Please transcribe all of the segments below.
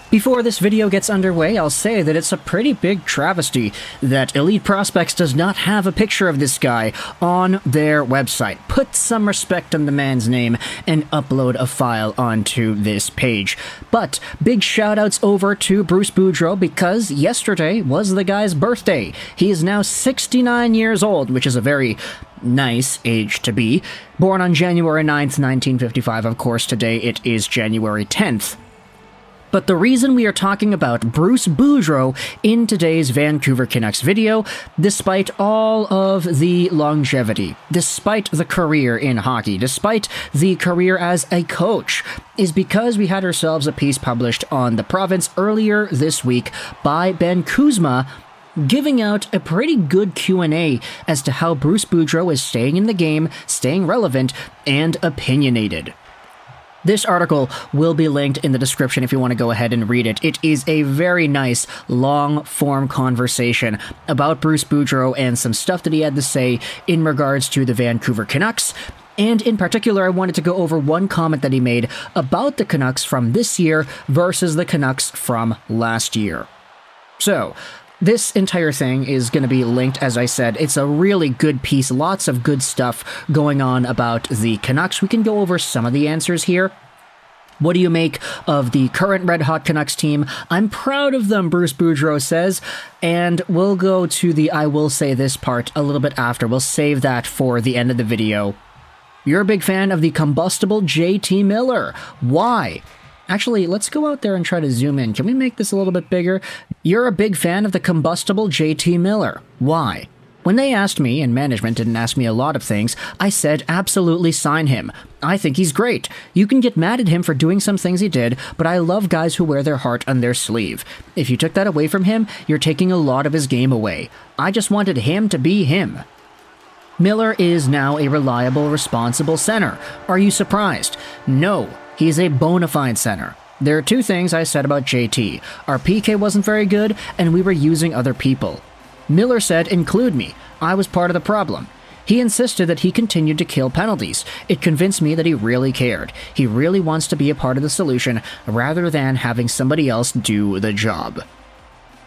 Before this video gets underway, I'll say that it's a pretty big travesty that Elite Prospects does not have a picture of this guy on their website. Put some respect on the man's name and upload a file onto this page. But big shoutouts over to Bruce Boudreau because yesterday was the guy's birthday. He is now 69 years old, which is a very nice age to be. Born on January 9th, 1955, of course today it is January 10th. But the reason we are talking about Bruce Boudreau in today's Vancouver Canucks video, despite all of the longevity, despite the career in hockey, despite the career as a coach, is because we had ourselves a piece published on The Province earlier this week by Ben Kuzma, giving out a pretty good Q&A as to how Bruce Boudreau is staying in the game, staying relevant, and opinionated. This article will be linked in the description if you want to go ahead and read it. It is a very nice, long-form conversation about Bruce Boudreau and some stuff that he had to say in regards to the Vancouver Canucks. And in particular, I wanted to go over one comment that he made about the Canucks from this year versus the Canucks from last year. So, this entire thing is going to be linked, as I said. It's a really good piece, lots of good stuff going on about the Canucks. We can go over some of the answers here. What do you make of the current Red Hot Canucks team? I'm proud of them, Bruce Boudreau says. And we'll go to the I will say this part a little bit after. We'll save that for the end of the video. You're a big fan of the combustible JT Miller. Why? Actually, let's go out there and try to zoom in. Can we make this a little bit bigger? You're a big fan of the combustible JT Miller. Why? When they asked me, and management didn't ask me a lot of things, I said absolutely sign him. I think he's great. You can get mad at him for doing some things he did, but I love guys who wear their heart on their sleeve. If you took that away from him, you're taking a lot of his game away. I just wanted him to be him. Miller is now a reliable, responsible center. Are you surprised? No. He's a bona fide center. There are two things I said about JT. Our PK wasn't very good, and we were using other people. Miller said, include me. I was part of the problem. He insisted that he continued to kill penalties. It convinced me that he really cared. He really wants to be a part of the solution, rather than having somebody else do the job.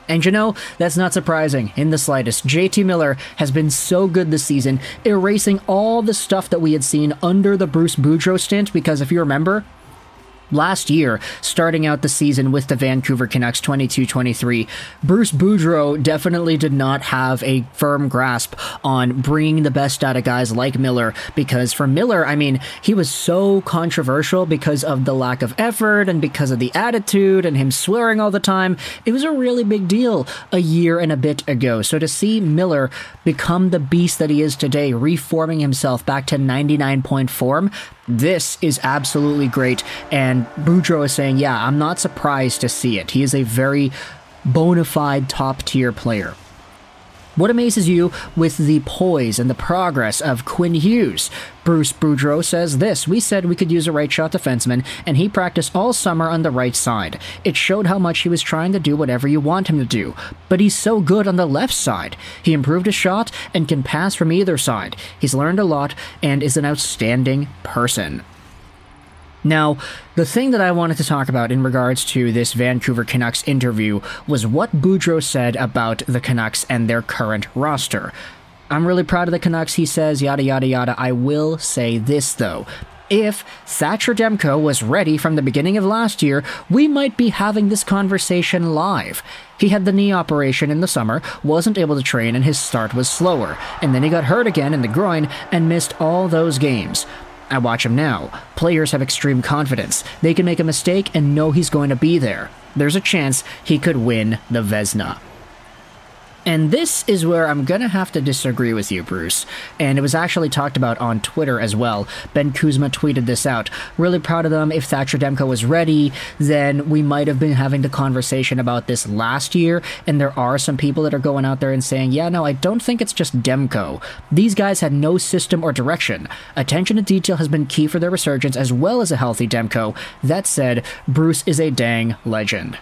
And you know, that's not surprising in the slightest. JT Miller has been so good this season, erasing all the stuff that we had seen under the Bruce Boudreau stint, because if you remember, last year, starting out the season with the Vancouver Canucks 22-23, Bruce Boudreau definitely did not have a firm grasp on bringing the best out of guys like Miller, because for Miller, I mean, he was so controversial because of the lack of effort and because of the attitude and him swearing all the time. It was a really big deal a year and a bit ago. So to see Miller become the beast that he is today, reforming himself back to 99-point form, this is absolutely great, and Boudreau is saying, yeah, I'm not surprised to see it. He is a very bona fide top-tier player. What amazes you with the poise and the progress of Quinn Hughes? Bruce Boudreau says this, we said we could use a right shot defenseman, and he practiced all summer on the right side. It showed how much he was trying to do whatever you want him to do, but he's so good on the left side. He improved his shot and can pass from either side. He's learned a lot and is an outstanding person. Now, the thing that I wanted to talk about in regards to this Vancouver Canucks interview was what Boudreau said about the Canucks and their current roster. I'm really proud of the Canucks, he says, yada yada yada. I will say this though. If Thatcher Demko was ready from the beginning of last year, we might be having this conversation live. He had the knee operation in the summer, wasn't able to train, and his start was slower. And then he got hurt again in the groin and missed all those games. I watch him now. Players have extreme confidence. They can make a mistake and know he's going to be there. There's a chance he could win the Vezina. And this is where I'm gonna have to disagree with you, Bruce. And it was actually talked about on Twitter as well. Ben Kuzma tweeted this out. Really proud of them. If Thatcher Demko was ready, then we might have been having the conversation about this last year. And there are some people that are going out there and saying, yeah, no, I don't think it's just Demko. These guys had no system or direction. Attention to detail has been key for their resurgence as well as a healthy Demko. That said, Bruce is a dang legend.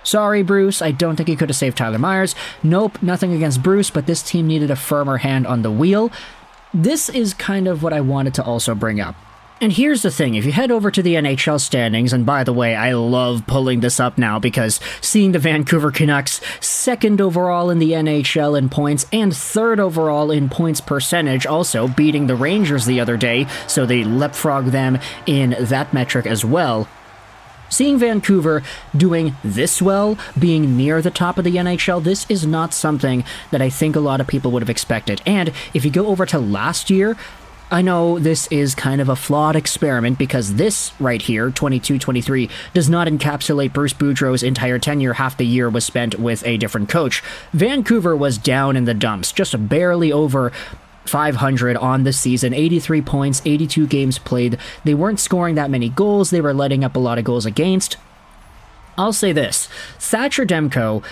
Sorry, Bruce, I don't think he could have saved Tyler Myers. Nope, nothing against Bruce, but this team needed a firmer hand on the wheel. This is kind of what I wanted to also bring up. And here's the thing, if you head over to the NHL standings, and by the way, I love pulling this up now because seeing the Vancouver Canucks 2nd overall in the NHL in points and 3rd overall in points percentage, also beating the Rangers the other day, so they leapfrog them in that metric as well. Seeing Vancouver doing this well, being near the top of the NHL, this is not something that I think a lot of people would have expected. And if you go over to last year, I know this is kind of a flawed experiment because this right here, 22-23, does not encapsulate Bruce Boudreau's entire tenure. Half the year was spent with a different coach. Vancouver was down in the dumps, just barely over 500 on the season, 83 points, 82 games played. They weren't scoring that many goals. They were letting up a lot of goals against. I'll say this, Thatcher Demko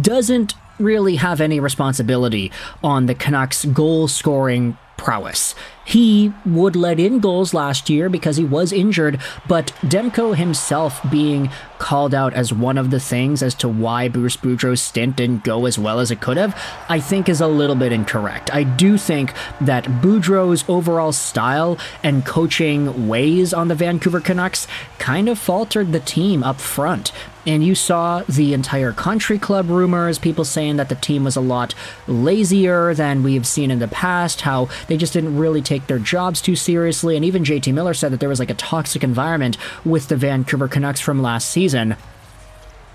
doesn't really have any responsibility on the Canucks' goal-scoring prowess. He would let in goals last year because he was injured, but Demko himself being called out as one of the things as to why Bruce Boudreau's stint didn't go as well as it could have, I think is a little bit incorrect. I do think that Boudreau's overall style and coaching ways on the Vancouver Canucks kind of faltered the team up front. And you saw the entire country club rumors, people saying that the team was a lot lazier than we've seen in the past, how they just didn't really take their jobs too seriously, and even JT Miller said that there was like a toxic environment with the Vancouver Canucks from last season.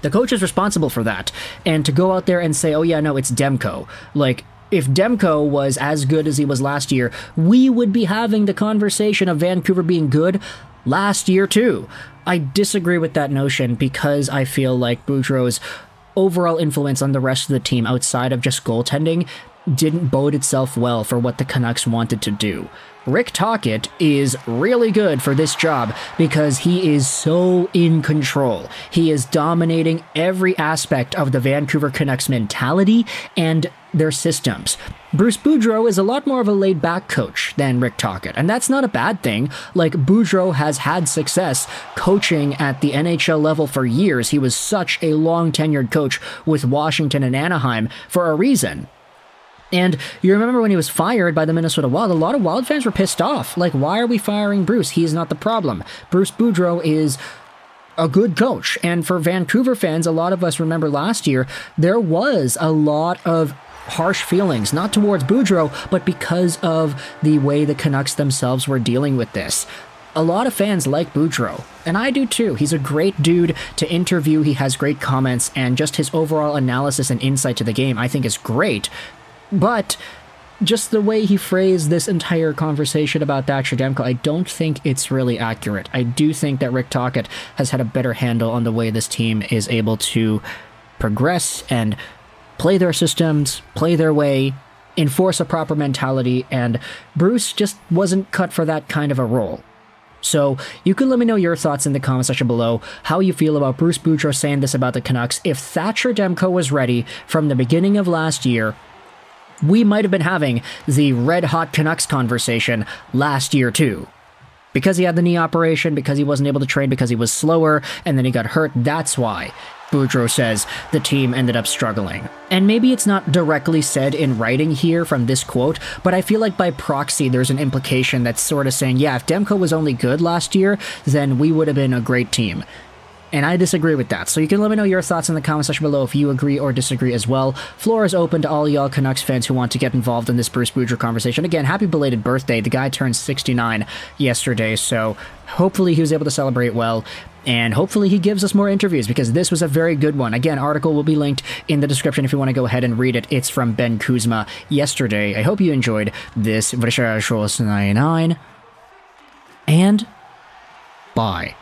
The coach is responsible for that, and to go out there and say, oh yeah, no, it's Demko. Like, if Demko was as good as he was last year, we would be having the conversation of Vancouver being good last year too. I disagree with that notion because I feel like Boudreau's overall influence on the rest of the team outside of just goaltending didn't bode itself well for what the Canucks wanted to do. Rick Tocchet is really good for this job because he is so in control. He is dominating every aspect of the Vancouver Canucks mentality and their systems. Bruce Boudreau is a lot more of a laid-back coach than Rick Tocchet, and that's not a bad thing. Like, Boudreau has had success coaching at the NHL level for years. He was such a long-tenured coach with Washington and Anaheim for a reason. And you remember when he was fired by the Minnesota Wild, a lot of Wild fans were pissed off. Like, why are we firing Bruce? He's not the problem. Bruce Boudreau is a good coach. And for Vancouver fans, a lot of us remember last year, there was a lot of harsh feelings, not towards Boudreau, but because of the way the Canucks themselves were dealing with this. A lot of fans like Boudreau, and I do too. He's a great dude to interview. He has great comments, and just his overall analysis and insight to the game, I think, is great. But just the way he phrased this entire conversation about Thatcher Demko, I don't think it's really accurate. I do think that Rick Tocchet has had a better handle on the way this team is able to progress and play their systems, play their way, enforce a proper mentality, and Bruce just wasn't cut for that kind of a role. So you can let me know your thoughts in the comment section below, how you feel about Bruce Boudreau saying this about the Canucks. If Thatcher Demko was ready from the beginning of last year, we might have been having the red-hot Canucks conversation last year too. Because he had the knee operation, because he wasn't able to train, because he was slower, and then he got hurt, that's why Boudreau says the team ended up struggling. And maybe it's not directly said in writing here from this quote, but I feel like by proxy there's an implication that's sort of saying, yeah, if Demko was only good last year, then we would have been a great team. And I disagree with that. So you can let me know your thoughts in the comment section below if you agree or disagree as well. Floor is open to all y'all Canucks fans who want to get involved in this Bruce Boudreau conversation. Again, happy belated birthday. The guy turned 69 yesterday, so hopefully he was able to celebrate well. And hopefully he gives us more interviews because this was a very good one. Again, article will be linked in the description if you want to go ahead and read it. It's from Ben Kuzma yesterday. I hope you enjoyed this. And bye.